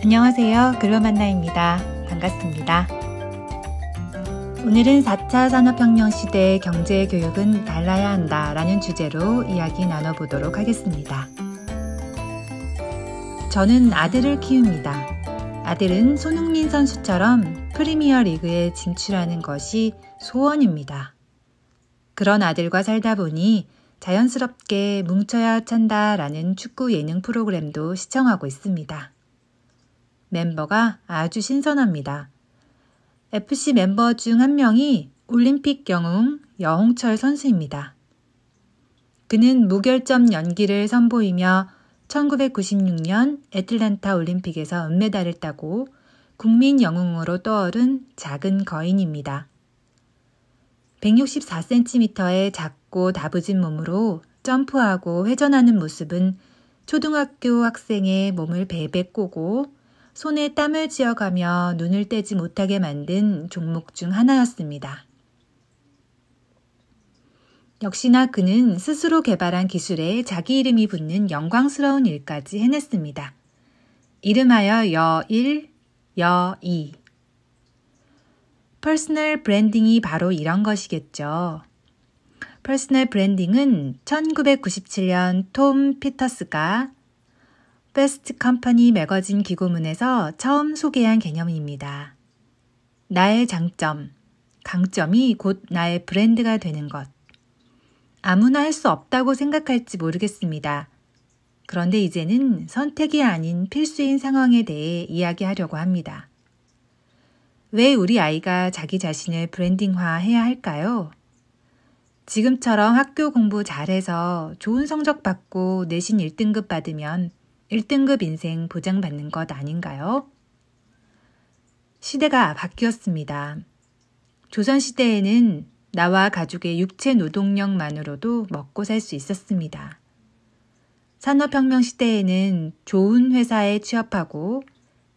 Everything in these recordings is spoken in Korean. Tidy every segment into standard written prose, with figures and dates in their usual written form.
안녕하세요. 글로만나입니다. 반갑습니다. 오늘은 4차 산업혁명 시대의 경제교육은 달라야 한다라는 주제로 이야기 나눠보도록 하겠습니다. 저는 아들을 키웁니다. 아들은 손흥민 선수처럼 프리미어 리그에 진출하는 것이 소원입니다. 그런 아들과 살다 보니 자연스럽게 뭉쳐야 찬다라는 축구 예능 프로그램도 시청하고 있습니다. 멤버가 아주 신선합니다. FC 멤버 중 한 명이 올림픽 영웅 여홍철 선수입니다. 그는 무결점 연기를 선보이며 1996년 애틀랜타 올림픽에서 은메달을 따고 국민 영웅으로 떠오른 작은 거인입니다. 164cm의 작고 다부진 몸으로 점프하고 회전하는 모습은 초등학교 학생의 몸을 베베 꼬고 손에 땀을 쥐어가며 눈을 떼지 못하게 만든 종목 중 하나였습니다. 역시나 그는 스스로 개발한 기술에 자기 이름이 붙는 영광스러운 일까지 해냈습니다. 이름하여 여1, 여2. 퍼스널 브랜딩이 바로 이런 것이겠죠. 퍼스널 브랜딩은 1997년 톰 피터스가 패스트 컴퍼니 매거진 기고문에서 처음 소개한 개념입니다. 나의 장점, 강점이 곧 나의 브랜드가 되는 것. 아무나 할 수 없다고 생각할지 모르겠습니다. 그런데 이제는 선택이 아닌 필수인 상황에 대해 이야기하려고 합니다. 왜 우리 아이가 자기 자신을 브랜딩화해야 할까요? 지금처럼 학교 공부 잘해서 좋은 성적 받고 내신 1등급 받으면 1등급 인생 보장받는 것 아닌가요? 시대가 바뀌었습니다. 조선시대에는 나와 가족의 육체 노동력만으로도 먹고 살 수 있었습니다. 산업혁명 시대에는 좋은 회사에 취업하고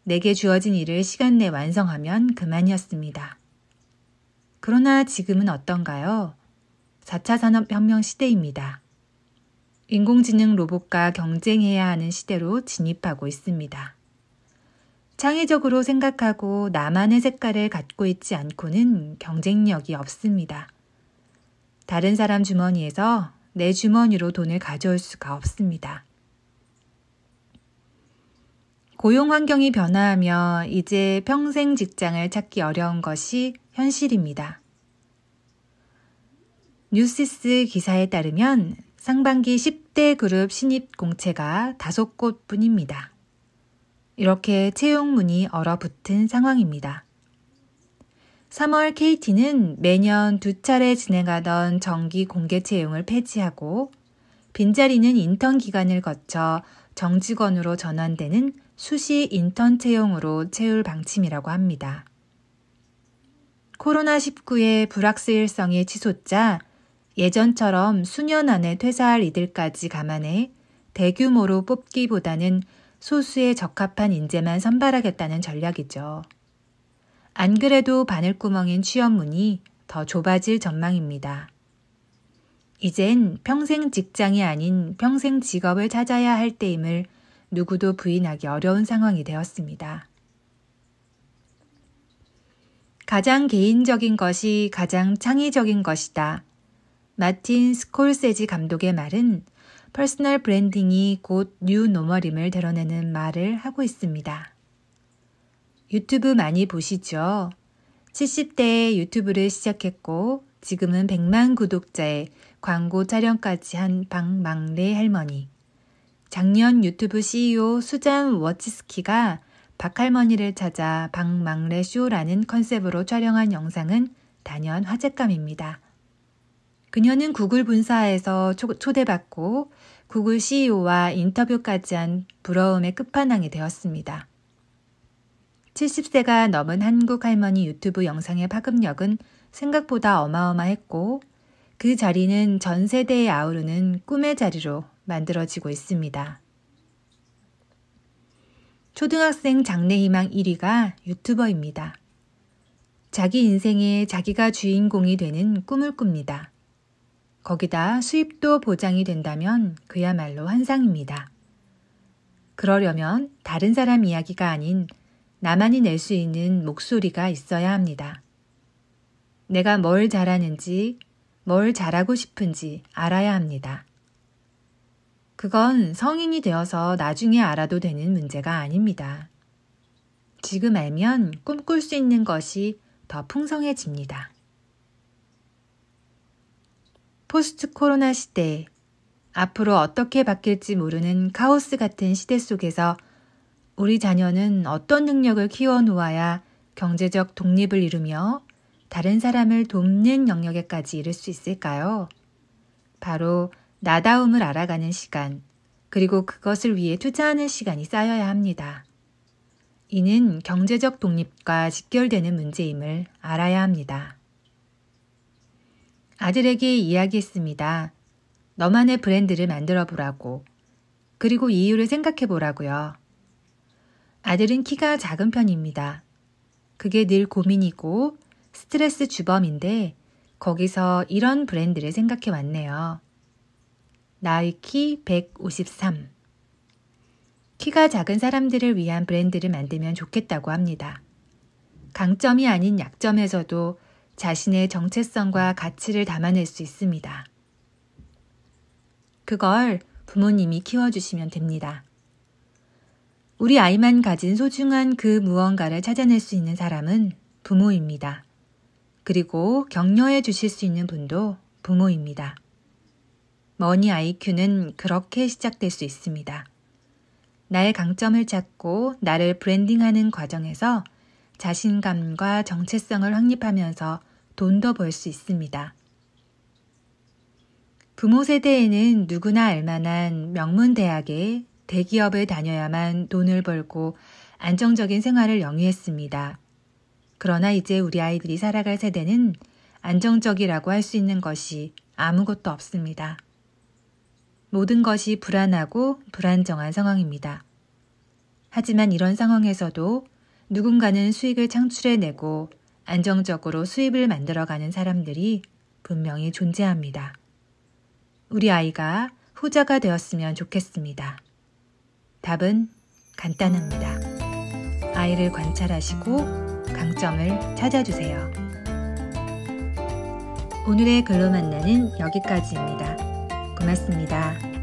내게 주어진 일을 시간 내 완성하면 그만이었습니다. 그러나 지금은 어떤가요? 4차 산업혁명 시대입니다. 인공지능 로봇과 경쟁해야 하는 시대로 진입하고 있습니다. 창의적으로 생각하고 나만의 색깔을 갖고 있지 않고는 경쟁력이 없습니다. 다른 사람 주머니에서 내 주머니로 돈을 가져올 수가 없습니다. 고용 환경이 변화하며 이제 평생 직장을 찾기 어려운 것이 현실입니다. 뉴시스 기사에 따르면 상반기 10대 그룹 신입 공채가 5곳뿐입니다. 이렇게 채용문이 얼어붙은 상황입니다. 3월 KT는 매년 2차례 진행하던 정기 공개 채용을 폐지하고 빈자리는 인턴 기간을 거쳐 정직원으로 전환되는 수시 인턴 채용으로 채울 방침이라고 합니다. 코로나19의 불확실성이 치솟자 예전처럼 수년 안에 퇴사할 이들까지 감안해 대규모로 뽑기보다는 소수에 적합한 인재만 선발하겠다는 전략이죠. 안 그래도 바늘구멍인 취업문이 더 좁아질 전망입니다. 이젠 평생 직장이 아닌 평생 직업을 찾아야 할 때임을 누구도 부인하기 어려운 상황이 되었습니다. 가장 개인적인 것이 가장 창의적인 것이다. 마틴 스콜세지 감독의 말은 퍼스널 브랜딩이 곧 뉴 노멀임을 드러내는 말을 하고 있습니다. 유튜브 많이 보시죠? 70대에 유튜브를 시작했고 지금은 100만 구독자의 광고 촬영까지 한 박망래 할머니. 작년 유튜브 CEO 수잔 워치스키가 박할머니를 찾아 박망래 쇼라는 컨셉으로 촬영한 영상은 단연 화제감입니다. 그녀는 구글 본사에서 초대받고 구글 CEO와 인터뷰까지 한 부러움의 끝판왕이 되었습니다. 70세가 넘은 한국 할머니 유튜브 영상의 파급력은 생각보다 어마어마했고 그 자리는 전 세대에 아우르는 꿈의 자리로 만들어지고 있습니다. 초등학생 장래희망 1위가 유튜버입니다. 자기 인생에 자기가 주인공이 되는 꿈을 꿉니다. 거기다 수입도 보장이 된다면 그야말로 환상입니다. 그러려면 다른 사람 이야기가 아닌 나만이 낼 수 있는 목소리가 있어야 합니다. 내가 뭘 잘하는지, 뭘 잘하고 싶은지 알아야 합니다. 그건 성인이 되어서 나중에 알아도 되는 문제가 아닙니다. 지금 알면 꿈꿀 수 있는 것이 더 풍성해집니다. 포스트 코로나 시대, 앞으로 어떻게 바뀔지 모르는 카오스 같은 시대 속에서 우리 자녀는 어떤 능력을 키워 놓아야 경제적 독립을 이루며 다른 사람을 돕는 영역에까지 이를 수 있을까요? 바로 나다움을 알아가는 시간, 그리고 그것을 위해 투자하는 시간이 쌓여야 합니다. 이는 경제적 독립과 직결되는 문제임을 알아야 합니다. 아들에게 이야기했습니다. 너만의 브랜드를 만들어 보라고. 그리고 이유를 생각해 보라고요. 아들은 키가 작은 편입니다. 그게 늘 고민이고 스트레스 주범인데 거기서 이런 브랜드를 생각해 왔네요. 나이키 153. 키가 작은 사람들을 위한 브랜드를 만들면 좋겠다고 합니다. 강점이 아닌 약점에서도 자신의 정체성과 가치를 담아낼 수 있습니다. 그걸 부모님이 키워주시면 됩니다. 우리 아이만 가진 소중한 그 무언가를 찾아낼 수 있는 사람은 부모입니다. 그리고 격려해 주실 수 있는 분도 부모입니다. 머니 IQ는 그렇게 시작될 수 있습니다. 나의 강점을 찾고 나를 브랜딩하는 과정에서 자신감과 정체성을 확립하면서 돈도 벌 수 있습니다. 부모 세대에는 누구나 알만한 명문 대학에 대기업을 다녀야만 돈을 벌고 안정적인 생활을 영위했습니다. 그러나 이제 우리 아이들이 살아갈 세대는 안정적이라고 할 수 있는 것이 아무것도 없습니다. 모든 것이 불안하고 불안정한 상황입니다. 하지만 이런 상황에서도 누군가는 수익을 창출해내고 안정적으로 수입을 만들어가는 사람들이 분명히 존재합니다. 우리 아이가 후자가 되었으면 좋겠습니다. 답은 간단합니다. 아이를 관찰하시고 강점을 찾아주세요. 오늘의 글로 만나는 여기까지입니다. 고맙습니다.